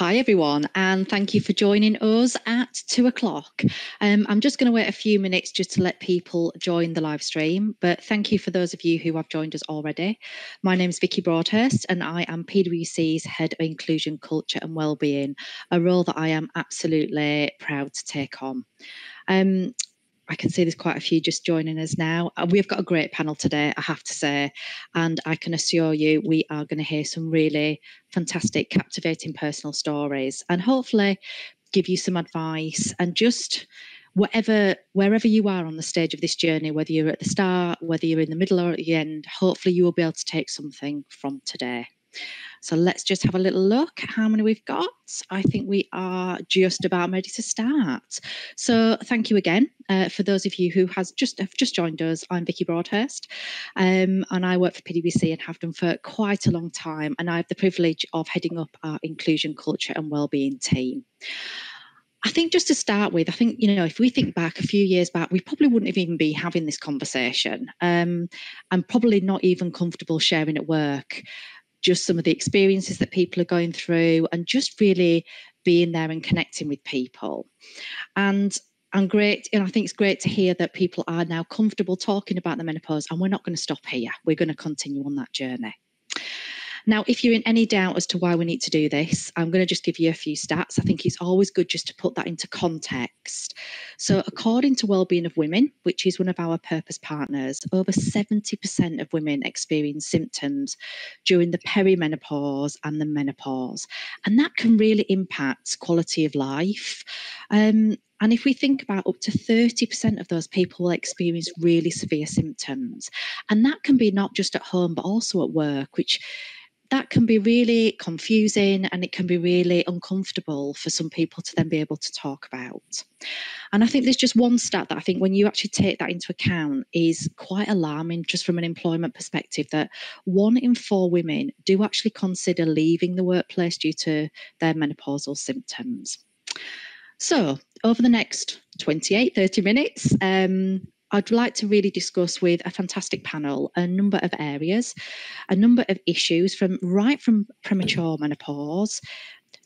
Hi everyone, and thank you for joining us at 2 o'clock. I'm just going to wait a few minutes just to let people join the live stream, but thank you for those of you who have joined us already. My name is Vicki Broadhurst and I am PwC's Head of Inclusion, Culture and Wellbeing, a role that I am absolutely proud to take on. I can see there's quite a few just joining us now. We've got a great panel today, I have to say, and I can assure you we are going to hear some really fantastic, captivating personal stories and hopefully give you some advice and just wherever you are on the stage of this journey, whether you're at the start, whether you're in the middle or at the end, hopefully you will be able to take something from today. So let's just have a little look at how many we've got. I think we are just about ready to start. So thank you again for those of you who have just joined us. I'm Vicki Broadhurst and I work for PwC and have done for quite a long time. And I have the privilege of heading up our inclusion, culture and wellbeing team. I think just to start with, I think, if we think back a few years back, we probably wouldn't even be having this conversation and probably not even comfortable sharing at work. Just some of the experiences that people are going through and just really being there and connecting with people. And I think it's great to hear that people are now comfortable talking about the menopause, and we're not going to stop here. We're going to continue on that journey. Now, if you're in any doubt as to why we need to do this, I'm going to just give you a few stats. I think it's always good just to put that into context. So according to Wellbeing of Women, which is one of our purpose partners, over 70% of women experience symptoms during the perimenopause and the menopause. And that can really impact quality of life. And if we think about up to 30% of those people will experience really severe symptoms. And that can be not just at home, but also at work, which that can be really confusing and it can be really uncomfortable for some people to then be able to talk about. And I think there's just one stat that I think when you actually take that into account is quite alarming just from an employment perspective, that 1 in 4 women do actually consider leaving the workplace due to their menopausal symptoms. So over the next 30 minutes, I'd like to really discuss with a fantastic panel a number of areas, a number of issues from premature menopause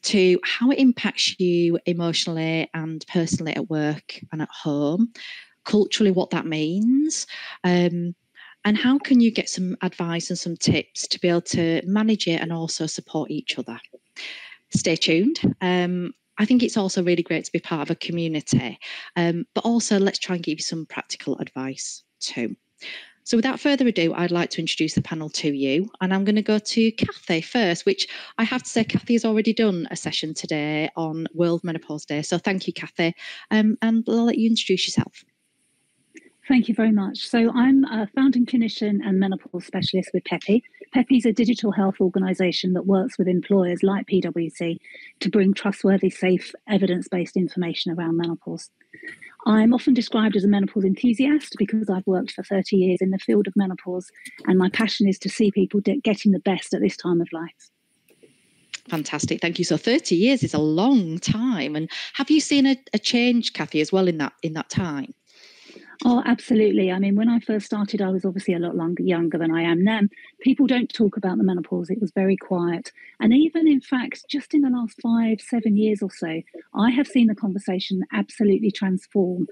to how it impacts you emotionally and personally at work and at home, culturally what that means, and how can you get some advice and some tips to be able to manage it and also support each other. Stay tuned. I think it's also really great to be part of a community, but also let's try and give you some practical advice too. So without further ado, I'd like to introduce the panel to you, and I'm going to go to Cathy first, which I have to say Cathy has already done a session today on World Menopause Day. So thank you, Cathy, and I'll let you introduce yourself. Thank you very much. So I'm a founding clinician and menopause specialist with Peppy. Peppy is a digital health organisation that works with employers like PwC to bring trustworthy, safe, evidence-based information around menopause. I'm often described as a menopause enthusiast because I've worked for 30 years in the field of menopause, and my passion is to see people getting the best at this time of life. Fantastic, thank you. So 30 years is a long time. And have you seen a change, Cathy, as well in that time? Oh, absolutely. I mean, when I first started, I was obviously a lot younger than I am now. People don't talk about the menopause. It was very quiet. And even, in fact, just in the last 5-7 years or so, I have seen the conversation absolutely transform.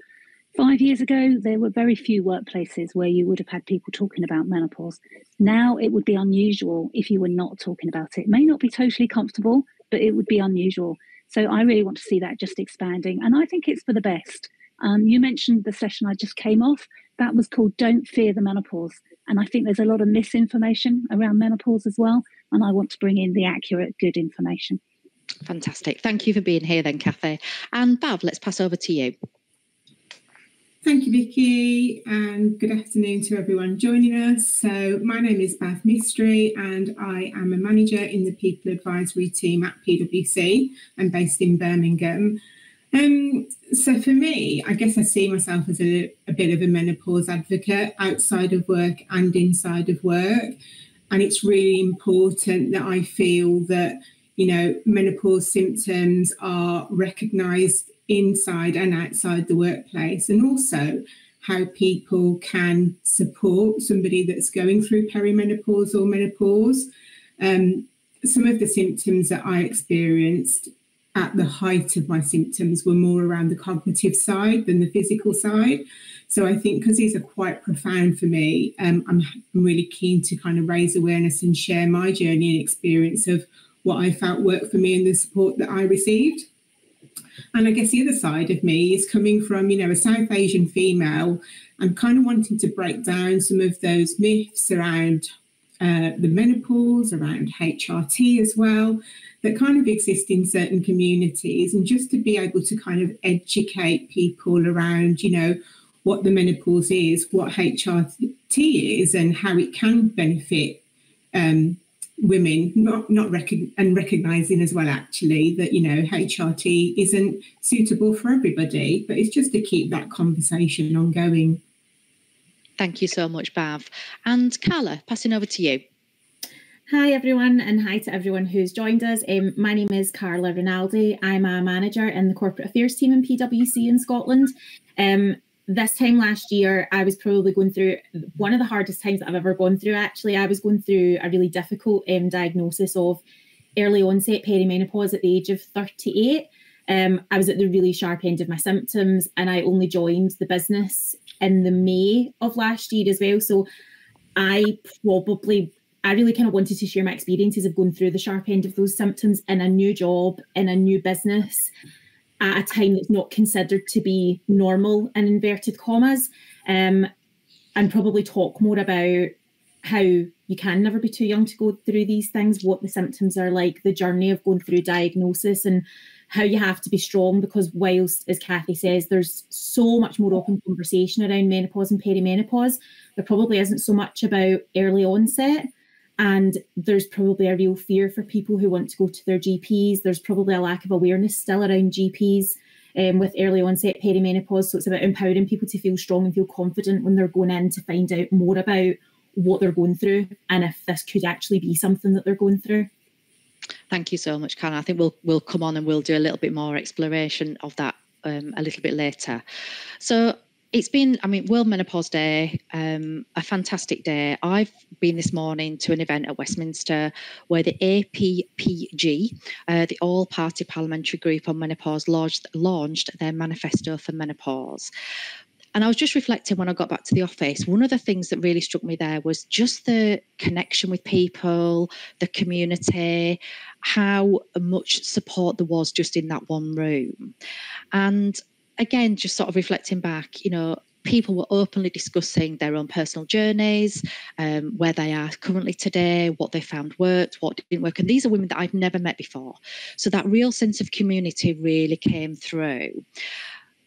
5 years ago, there were very few workplaces where you would have had people talking about menopause. Now it would be unusual if you were not talking about it. It may not be totally comfortable, but it would be unusual. So I really want to see that just expanding. And I think it's for the best. You mentioned the session I just came off. That was called Don't Fear the Menopause. And I think there's a lot of misinformation around menopause as well. And I want to bring in the accurate, good information. Fantastic. Thank you for being here then, Cathy. And Bav, let's pass over to you. Thank you, Vicki, and good afternoon to everyone joining us. So my name is Mistry and I am a manager in the People Advisory team at PwC. I'm based in Birmingham. So for me, I guess I see myself as a bit of a menopause advocate outside of work and inside of work. And it's really important that I feel that, menopause symptoms are recognised inside and outside the workplace, and also how people can support somebody that's going through perimenopause or menopause. some of the symptoms that I experienced at the height of my symptoms were more around the cognitive side than the physical side. So I think because these are quite profound for me, I'm really keen to kind of raise awareness and share my journey and experience of what I felt worked for me and the support that I received. And I guess the other side of me is coming from, a South Asian female and kind of wanting to break down some of those myths around the menopause, around HRT as well, that kind of exist in certain communities, and just to be able to kind of educate people around, what the menopause is, what HRT is, and how it can benefit women, and recognising as well, actually, that, HRT isn't suitable for everybody, but it's just to keep that conversation ongoing. Thank you so much, Bav. And Carla, passing over to you. Hi everyone, and hi to everyone who's joined us. My name is Carla Rinaldi. I'm a manager in the corporate affairs team in PwC in Scotland. This time last year, I was probably going through one of the hardest times that I've ever gone through, actually. I was going through a really difficult diagnosis of early onset perimenopause at the age of 38. I was at the really sharp end of my symptoms, and I only joined the business in the May of last year as well. So I really kind of wanted to share my experiences of going through the sharp end of those symptoms in a new job, in a new business, at a time that's not considered to be normal, in inverted commas, and probably talk more about how you can never be too young to go through these things, what the symptoms are like, the journey of going through diagnosis, and how you have to be strong, because whilst, as Kathy says, there's so much more open conversation around menopause and perimenopause, there probably isn't so much about early onset. And there's probably a real fear for people who want to go to their GPs. There's probably a lack of awareness still around GPs with early onset perimenopause. So it's about empowering people to feel strong and feel confident when they're going in to find out more about what they're going through and if this could actually be something that they're going through. Thank you so much, Carla. I think we'll come on and we'll do a little bit more exploration of that a little bit later. So it's been, World Menopause Day, a fantastic day. I've been this morning to an event at Westminster where the APPG, the All-Party Parliamentary Group on Menopause, launched their manifesto for menopause. And I was just reflecting when I got back to the office, one of the things that really struck me there was just the connection with people, the community, how much support there was just in that one room. And again, just sort of reflecting back, people were openly discussing their own personal journeys, where they are currently today, what they found worked, what didn't work. And these are women that I've never met before. So that real sense of community really came through.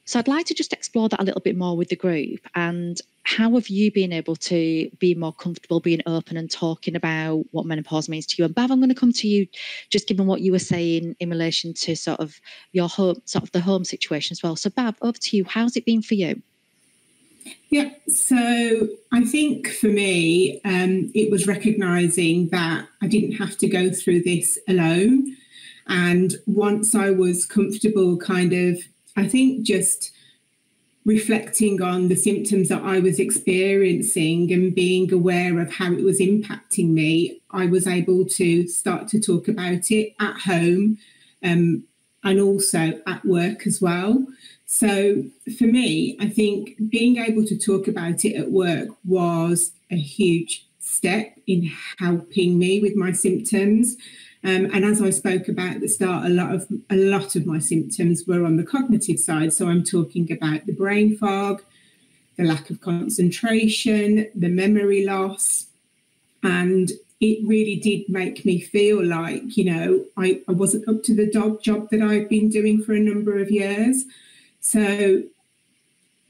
So I'd like to just explore that a little bit more with the group. And how have you been able to be more comfortable being open and talking about what menopause means to you? And Bav, I'm going to come to you, just given what you were saying in relation to sort of your home, sort of the home situation as well. So Bav, over to you. How's it been for you? Yeah, so I think for me, it was recognising that I didn't have to go through this alone. And once I was comfortable kind of, I think just reflecting on the symptoms that I was experiencing and being aware of how it was impacting me, I was able to start to talk about it at home and also at work as well. So for me, I think being able to talk about it at work was a huge step in helping me with my symptoms. And as I spoke about at the start, a lot of my symptoms were on the cognitive side. So I'm talking about the brain fog, the lack of concentration, the memory loss. And it really did make me feel like, I wasn't up to the job that I've been doing for a number of years. So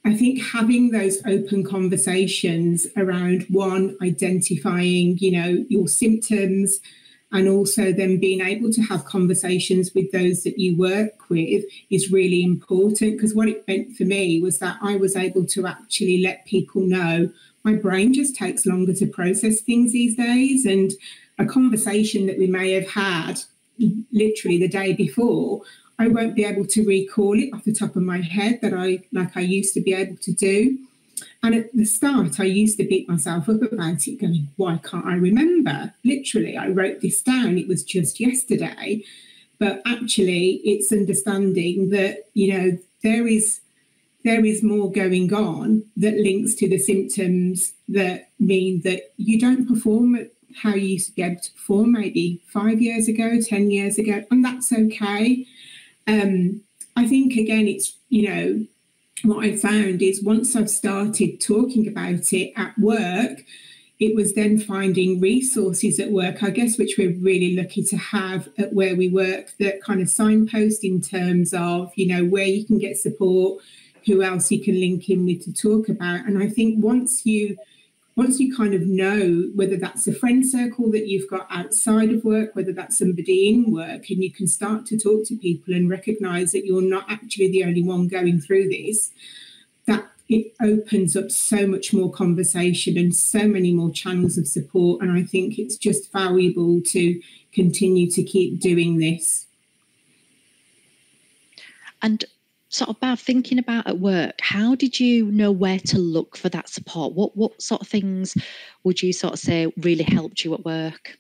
I think having those open conversations around, one, identifying, your symptoms, and also then being able to have conversations with those that you work with is really important, because what it meant for me was that I was able to actually let people know my brain just takes longer to process things these days, and a conversation that we may have had literally the day before, I won't be able to recall it off the top of my head like I used to be able to do. And at the start, I used to beat myself up about it, going, why can't I remember? Literally, I wrote this down. It was just yesterday. But actually, it's understanding that, there is more going on that links to the symptoms that mean that you don't perform at how you used to be able to perform maybe 5 years ago, 10 years ago, and that's okay. I think, again, it's, what I found is once I've started talking about it at work, it was then finding resources at work, I guess, which we're really lucky to have at where we work, that kind of signpost in terms of, where you can get support, who else you can link in with to talk about. And I think once you kind of know whether that's a friend circle that you've got outside of work, whether that's somebody in work, and you can start to talk to people and recognise that you're not actually the only one going through this, that it opens up so much more conversation and so many more channels of support. And I think it's just valuable to continue to keep doing this. And sort of about thinking about at work, how did you know where to look for that support? What sort of things would you sort of say really helped you at work?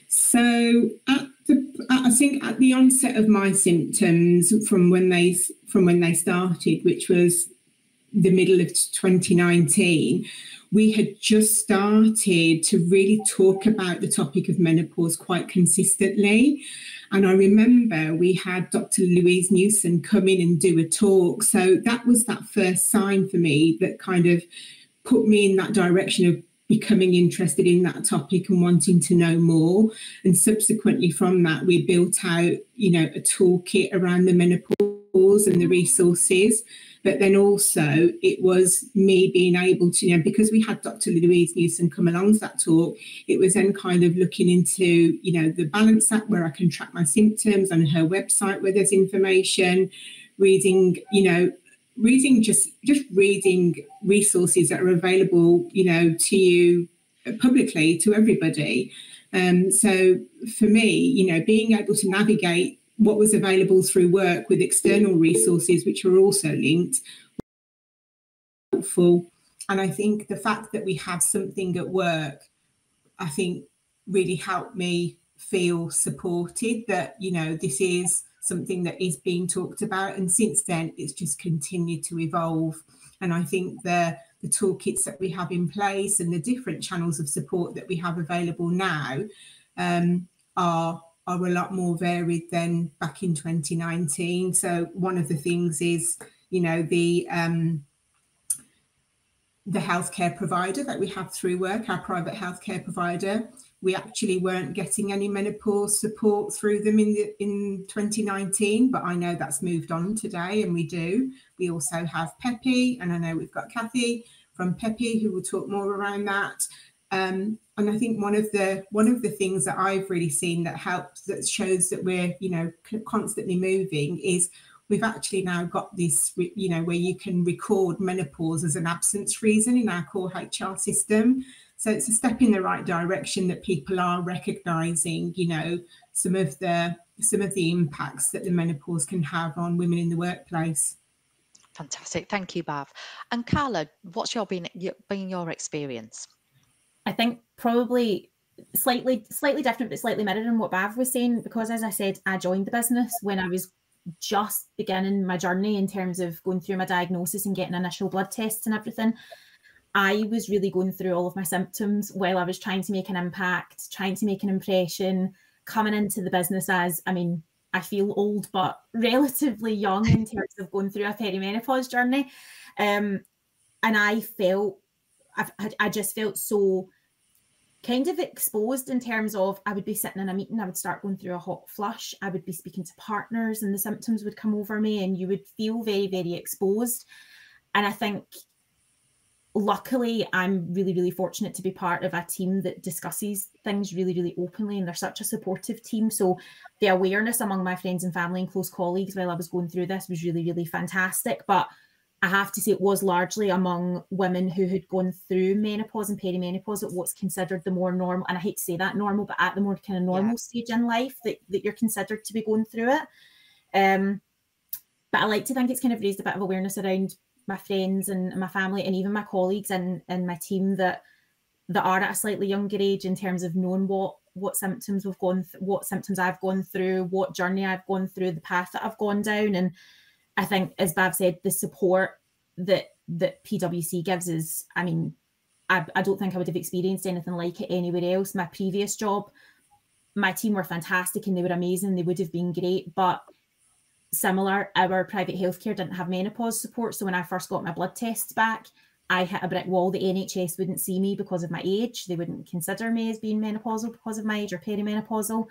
So I think at the onset of my symptoms from when they started, which was the middle of 2019, we had just started to really talk about the topic of menopause quite consistently. And I remember we had Dr. Louise Newson come in and do a talk. So that was that first sign for me that kind of put me in that direction of becoming interested in that topic and wanting to know more. And subsequently from that, we built out, a toolkit around the menopause and the resources. But then also it was me being able to, because we had Dr. Louise Newson come along to that talk, it was then kind of looking into, the Balance app where I can track my symptoms, on her website where there's information, reading just reading resources that are available, to you publicly, to everybody. So for me, being able to navigate what was available through work with external resources, which were also linked, helpful. And I think the fact that we have something at work, I think really helped me feel supported, that, this is something that is being talked about. And since then, it's just continued to evolve. And I think the toolkits that we have in place and the different channels of support that we have available now are a lot more varied than back in 2019. So one of the things is, the healthcare provider that we have through work, our private healthcare provider, we actually weren't getting any menopause support through them in 2019, but I know that's moved on today, and we do. We also have Peppy, and I know we've got Kathy from Peppy who will talk more around that. And I think one of the things that I've really seen that helps, that shows that we're, constantly moving, is we've actually now got this, where you can record menopause as an absence reason in our core HR system. So it's a step in the right direction that people are recognising, some of the impacts that the menopause can have on women in the workplace. Fantastic, thank you, Bav. And Carla, what's been your experience? I think probably slightly different, but slightly mirrored in what Bav was saying, because as I said, I joined the business when I was just beginning my journey in terms of going through my diagnosis and getting initial blood tests and everything. I was really going through all of my symptoms while I was trying to make an impact, trying to make an impression, coming into the business as, I feel old, but relatively young in terms of going through a perimenopause journey. And I just felt so kind of exposed in terms of, I would be sitting in a meeting, I would start going through a hot flush, I would be speaking to partners and the symptoms would come over me, and you would feel very, very exposed. And I think luckily I'm really, really fortunate to be part of a team that discusses things really, really openly, and they're such a supportive team. So the awareness among my friends and family and close colleagues while I was going through this was really, really fantastic. But I have to say it was largely among women who had gone through menopause and perimenopause at what's considered the more normal, and I hate to say that normal, but at the more kind of normal stage in life that you're considered to be going through it. But I like to think it's kind of raised a bit of awareness around my friends and my family and even my colleagues in my team that are at a slightly younger age, in terms of knowing what symptoms we've gone, what symptoms I've gone through, what journey I've gone through, the path that I've gone down. And I think, as Bav said, the support that PwC gives is, I mean, I don't think I would have experienced anything like it anywhere else. My previous job, my team were fantastic and they were amazing. They would have been great, but similar, our private healthcare didn't have menopause support. So when I first got my blood tests back, I hit a brick wall. The NHS wouldn't see me because of my age. They wouldn't consider me as being menopausal because of my age or perimenopausal.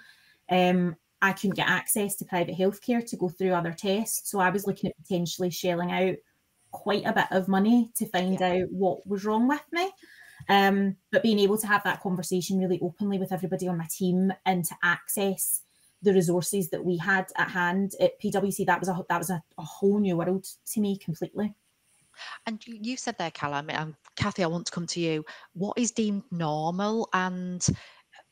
I couldn't get access to private healthcare to go through other tests. So I was looking at potentially shelling out quite a bit of money to find out what was wrong with me. But being able to have that conversation really openly with everybody on my team and to access the resources that we had at hand at PwC, that was a whole new world to me completely. And you said there, Carla, Kathy, I want to come to you. What is deemed normal, and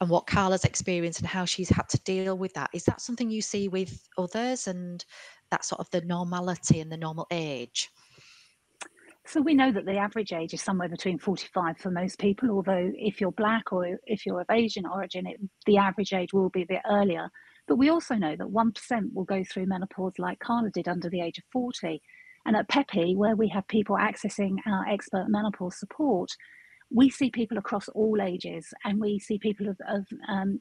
what Carla's experienced and how she's had to deal with that? Is that something you see with others, and that sort of the normality and the normal age? So we know that the average age is somewhere between 45 for most people, although if you're Black or if you're of Asian origin, the average age will be a bit earlier. But we also know that 1% will go through menopause like Carla did under the age of 40. And at Peppy, where we have people accessing our expert menopause support, we see people across all ages, and we see people of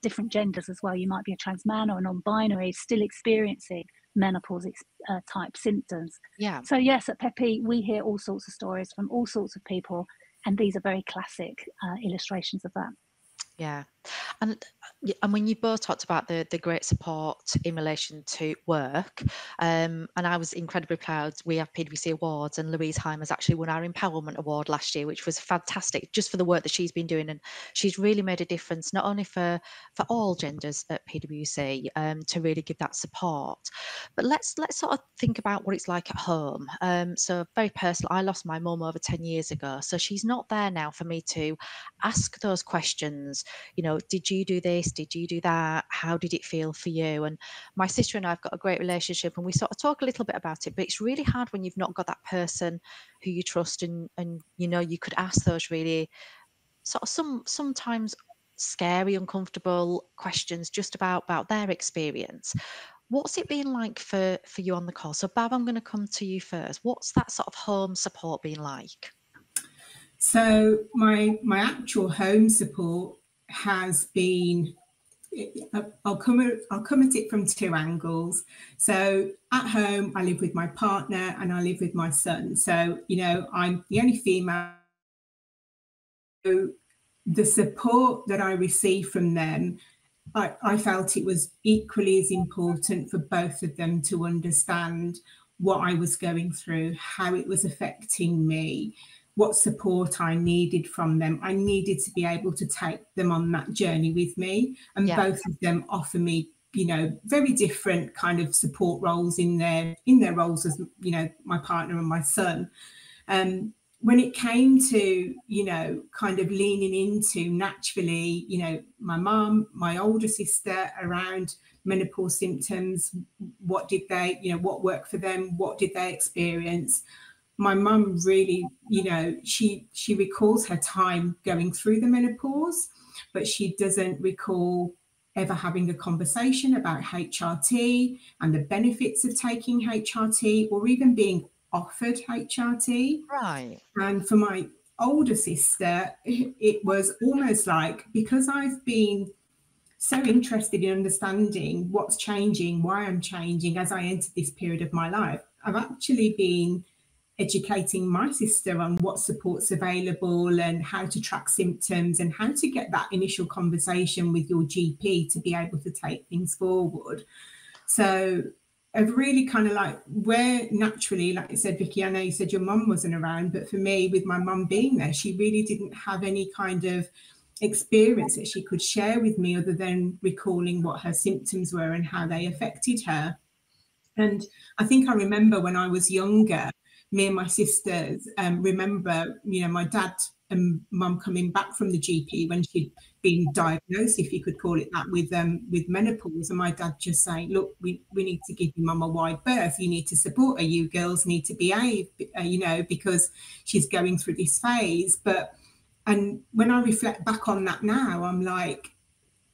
different genders as well. You might be a trans man or a non-binary still experiencing menopause type symptoms. Yeah. So yes, at Peppy, we hear all sorts of stories from all sorts of people, and these are very classic illustrations of that. Yeah. And when you both talked about the great support in relation to work, and I was incredibly proud. We have PwC awards, and Louise Hyman's actually won our Empowerment Award last year, which was fantastic, just for the work that she's been doing. And she's really made a difference, not only for all genders at PwC, to really give that support. But let's sort of think about what it's like at home. So very personal, I lost my mum over 10 years ago, so she's not there now for me to ask those questions. You know, did you do this? Did you do that? How did it feel for you? And my sister and I have got a great relationship, and we sort of talk a little bit about it, but it's really hard when you've not got that person who you trust, and you know, you could ask those really sort of sometimes scary, uncomfortable questions just about their experience. What's it been like for you on the call? So Bav, I'm going to come to you first. What's that sort of home support been like? So my actual home support has been, I'll come at it from two angles. So at home, I live with my partner and I live with my son. So, you know, I'm the only female. So the support that I receive from them, I felt it was equally as important for both of them to understand what I was going through, how it was affecting me, what support I needed from them. I needed to be able to take them on that journey with me. And both of them offer me, you know, very different kind of support roles in their roles as, you know, my partner and my son. When it came to, you know, kind of leaning into naturally, you know, my mum, my older sister around menopause symptoms, what did they, you know, what worked for them? What did they experience? My mum really, you know, she recalls her time going through the menopause, but she doesn't recall ever having a conversation about HRT and the benefits of taking HRT, or even being offered HRT. Right. And for my older sister, it was almost like, because I've been so interested in understanding what's changing, why I'm changing as I entered this period of my life, I've actually been educating my sister on what support's available and how to track symptoms and how to get that initial conversation with your GP to be able to take things forward. So I've really kind of like, where naturally, like you said, Vicky, I know you said your mum wasn't around, but for me, with my mum being there, she really didn't have any kind of experience that she could share with me other than recalling what her symptoms were and how they affected her. And I think I remember when I was younger, me and my sisters remember, you know, my dad mum coming back from the GP when she'd been diagnosed, if you could call it that, with menopause, and my dad just saying, look, we need to give your mum a wide berth, you need to support her, you girls need to behave, because she's going through this phase. And when I reflect back on that now, I'm like,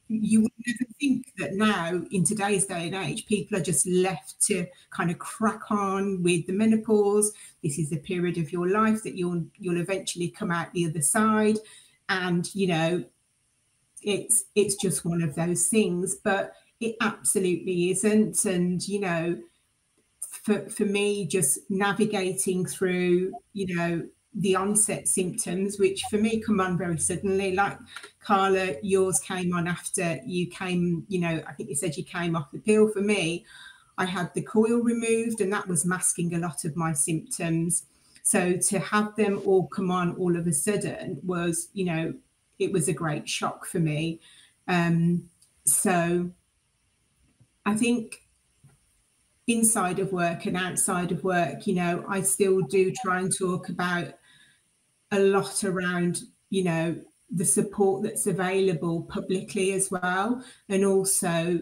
you would never think that now, in today's day and age, people are just left to kind of crack on with the menopause. This is a period of your life that you'll eventually come out the other side, and it's just one of those things. But it absolutely isn't. And for me, just navigating through the onset symptoms, which for me come on very suddenly. Like Carla, yours came on after you came, I think you said you came off the pill. For me, I had the coil removed, and that was masking a lot of my symptoms. So to have them all come on all of a sudden was, it was a great shock for me. So I think inside of work and outside of work, I still do try and talk about a lot around, the support that's available publicly as well. And also,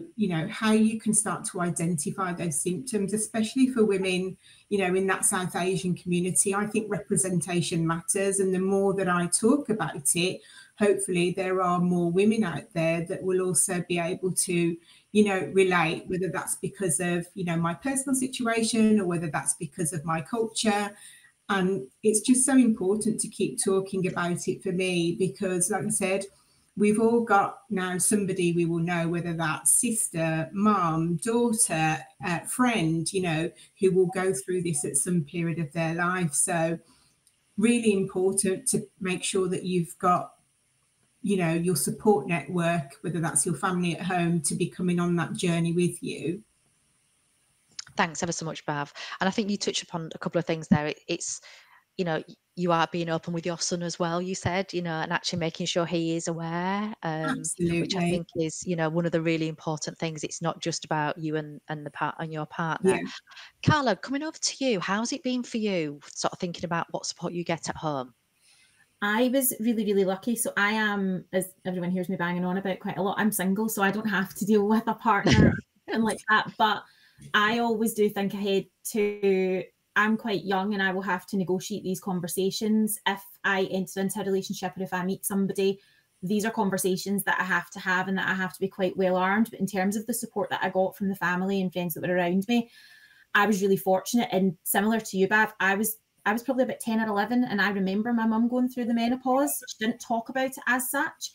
how you can start to identify those symptoms, especially for women, in that South Asian community. I think representation matters. And the more that I talk about it, hopefully there are more women out there that will also be able to, relate, whether that's because of, my personal situation or whether that's because of my culture. And it's just so important to keep talking about it for me, because like I said, we've all got now somebody we will know, whether that's sister, mum, daughter, friend, who will go through this at some period of their life. So really important to make sure that you've got, your support network, whether that's your family at home, to be coming on that journey with you. Thanks ever so much, Bav. And I think you touched upon a couple of things there. It's, you are being open with your son as well, you said, and actually making sure he is aware, which I think is, one of the really important things. It's not just about you and your partner. Yeah. Carla, coming over to you, how's it been for you, sort of thinking about what support you get at home? I was really, really lucky. So I am, as everyone hears me banging on about quite a lot, I'm single, so I don't have to deal with a partner and like that. But I always do think ahead to, I'm quite young and I will have to negotiate these conversations. If I enter into a relationship or if I meet somebody, these are conversations that I have to have and that I have to be quite well armed. But in terms of the support that I got from the family and friends that were around me, I was really fortunate. And similar to you, Bav, I was probably about 10 or 11, and I remember my mum going through the menopause. She didn't talk about it as such.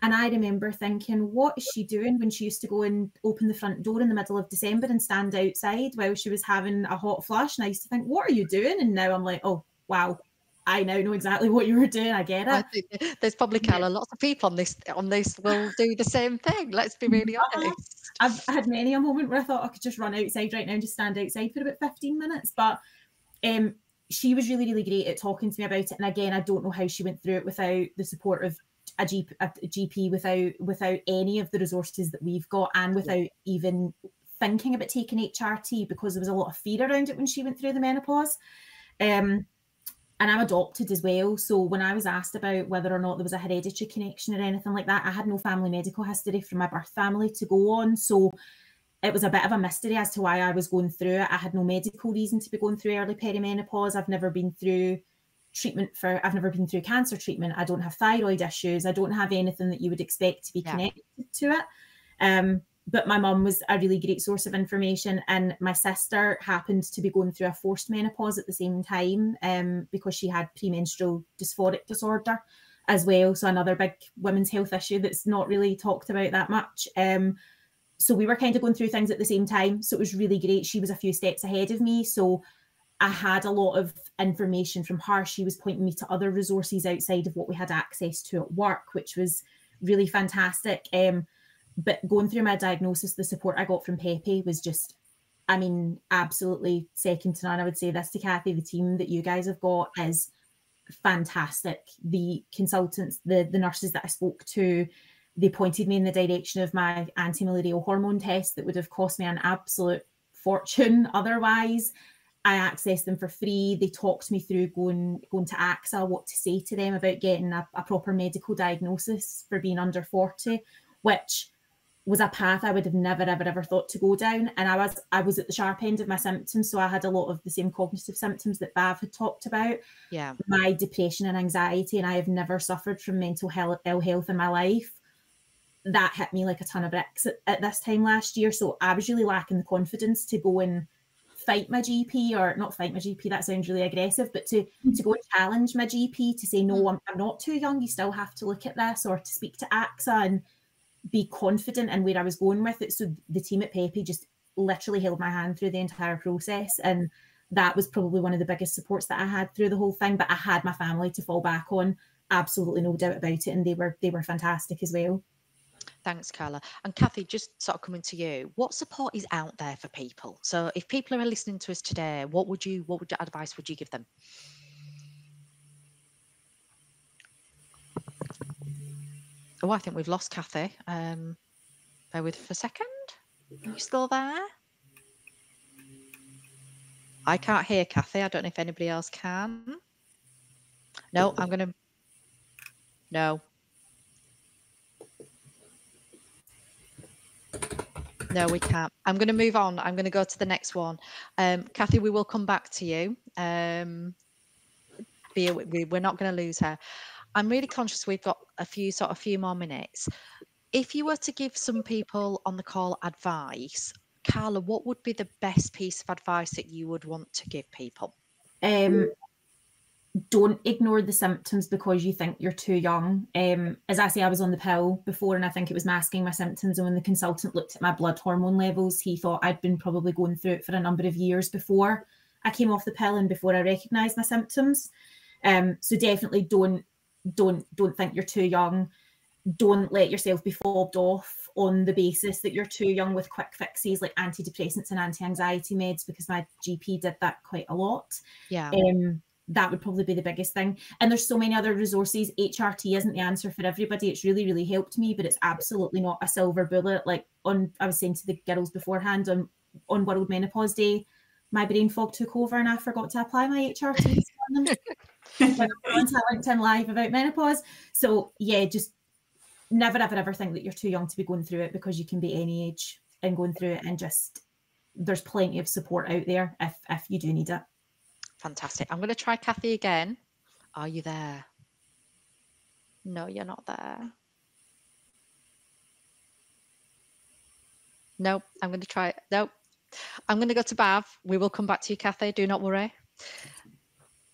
And I remember thinking, what is she doing, when she used to go and open the front door in the middle of December and stand outside while she was having a hot flush? And I used to think, what are you doing? And now I'm like, oh, wow, I now know exactly what you were doing. I get it. I think there's probably, Carla, lots of people on this will do the same thing. Let's be really honest. I've had many a moment where I thought I could just run outside right now and just stand outside for about 15 minutes. But she was really, really great at talking to me about it. And again, I don't know how she went through it without the support of a GP, without any of the resources that we've got, and without even thinking about taking HRT, because there was a lot of fear around it when she went through the menopause. And I'm adopted as well. So when I was asked about whether or not there was a hereditary connection or anything like that, I had no family medical history from my birth family to go on. So it was a bit of a mystery as to why I was going through it. I had no medical reason to be going through early perimenopause. I've never been through cancer treatment. I don't have thyroid issues. I don't have anything that you would expect to be connected to it. But my mum was a really great source of information, and my sister happened to be going through a forced menopause at the same time, because she had premenstrual dysphoric disorder as well. So another big women's health issue that's not really talked about that much. So we were kind of going through things at the same time. So it was really great. She was a few steps ahead of me. So I had a lot of information from her. She was pointing me to other resources outside of what we had access to at work, which was really fantastic. But going through my diagnosis, the support I got from Peppy was just, absolutely second to none. I would say this to Kathy, the team that you guys have got is fantastic. The consultants, the nurses that I spoke to, they pointed me in the direction of my anti-malarial hormone test that would have cost me an absolute fortune otherwise. I accessed them for free. They talked me through going to AXA, what to say to them about getting a proper medical diagnosis for being under 40, which was a path I would have never, ever thought to go down. And I was at the sharp end of my symptoms. So I had a lot of the same cognitive symptoms that Bav had talked about. Yeah. My depression and anxiety, and I have never suffered from mental ill health in my life. That hit me like a ton of bricks at this time last year. So I was really lacking the confidence to go and fight my GP, or not fight my GP, that sounds really aggressive, but to go and challenge my GP to say, no, I'm not too young, you still have to look at this, or to speak to AXA and be confident in where I was going with it. So the team at Peppy just literally held my hand through the entire process, and that was probably one of the biggest supports that I had through the whole thing. But I had my family to fall back on, absolutely no doubt about it, and they were fantastic as well. Thanks, Carla. And Kathy, just sort of coming to you, what support is out there for people? So if people are listening to us today, what advice would you give them? Oh, I think we've lost Kathy. Bear with for a second. Are you still there? I can't hear Kathy. I don't know if anybody else can. No, No. No, we can't. I'm going to move on. I'm going to go to the next one. Kathy, we will come back to you. We're not going to lose her. I'm really conscious we've got a few more minutes. If you were to give some people on the call advice, Carla, what would be the best piece of advice that you would want to give people? Don't ignore the symptoms because you think you're too young. As I say, I was on the pill before, and I think it was masking my symptoms. And when the consultant looked at my blood hormone levels, he thought I'd been probably going through it for a number of years before I came off the pill and before I recognised my symptoms. So definitely don't think you're too young. Don't let yourself be fobbed off on the basis that you're too young with quick fixes like antidepressants and anti-anxiety meds, because my GP did that quite a lot. Yeah. That would probably be the biggest thing. And there's so many other resources. HRT isn't the answer for everybody. It's really, really helped me, but it's absolutely not a silver bullet. Like I was saying to the girls beforehand, on World Menopause Day, my brain fog took over and I forgot to apply my HRT when I went on LinkedIn Live about menopause. So yeah, just never, ever think that you're too young to be going through it, because you can be any age and going through it, and just there's plenty of support out there if you do need it. Fantastic. I'm going to try Kathy again. Are you there? No, you're not there. No, I'm going to try. No, I'm going to go to Bav. We will come back to you, Kathy. Do not worry.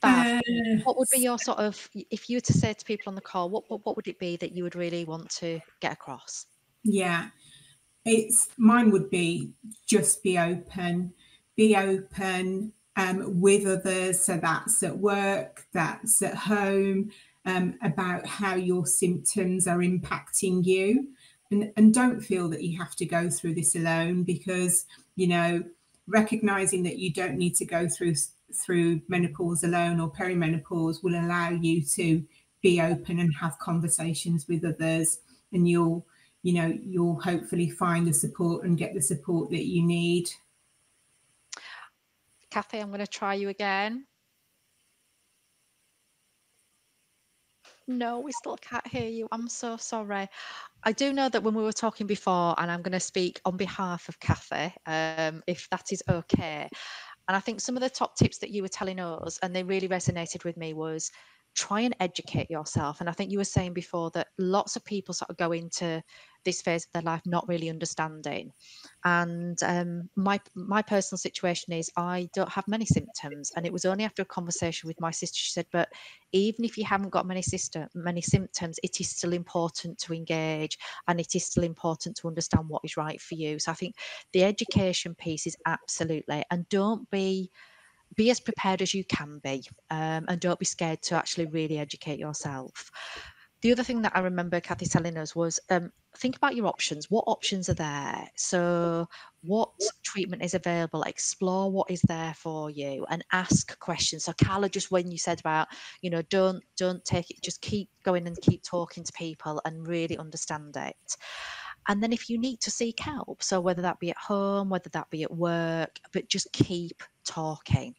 Bav, what would be your sort of, if you were to say to people on the call, what would it be that you would really want to get across? Yeah, mine would be just be open with others. So that's at work, that's at home, about how your symptoms are impacting you. And don't feel that you have to go through this alone, because, recognizing that you don't need to go through menopause alone or perimenopause will allow you to be open and have conversations with others, and you'll hopefully find the support and get the support that you need. Kathy, I'm going to try you again. No, we still can't hear you. I'm so sorry. I do know that when we were talking before, and I'm going to speak on behalf of Kathy, if that is okay. And I think some of the top tips that you were telling us, and they really resonated with me, was try and educate yourself. And I think you were saying before that lots of people sort of go into this phase of their life not really understanding. And my personal situation is I don't have many symptoms. And it was only after a conversation with my sister, she said, but even if you haven't got many symptoms, it is still important to engage, and it is still important to understand what is right for you. So I think the education piece is absolutely, and don't be as prepared as you can be, and don't be scared to actually really educate yourself. The other thing that I remember Kathy telling us was think about your options. What options are there? So what treatment is available? Explore what is there for you and ask questions. So Carla, just when you said about, don't take it, just keep going and keep talking to people and really understand it. And then if you need to seek help, so whether that be at home, whether that be at work, but just keep talking.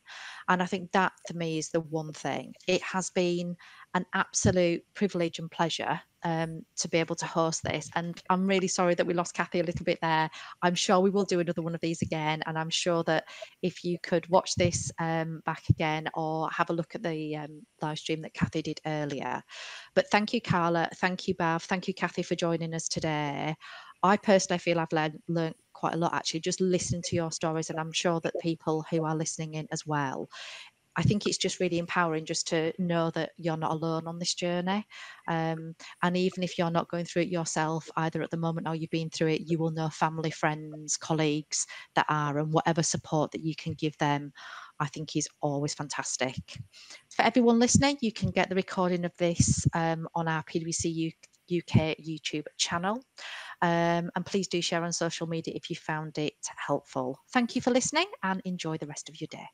And I think that for me is the one thing. It has been an absolute privilege and pleasure to be able to host this. And I'm really sorry that we lost Kathy a little bit there. I'm sure we will do another one of these again. And I'm sure that if you could watch this back again or have a look at the live stream that Kathy did earlier. But thank you, Carla. Thank you, Bav. Thank you, Kathy, for joining us today. I personally feel I've learned quite a lot, actually, just listening to your stories. And I'm sure that people who are listening in as well. I think it's just really empowering just to know that you're not alone on this journey. And even if you're not going through it yourself, either at the moment or you've been through it, you will know family, friends, colleagues that are, and whatever support that you can give them, I think is always fantastic. For everyone listening, you can get the recording of this on our PwC UK YouTube channel. And please do share on social media if you found it helpful. Thank you for listening and enjoy the rest of your day.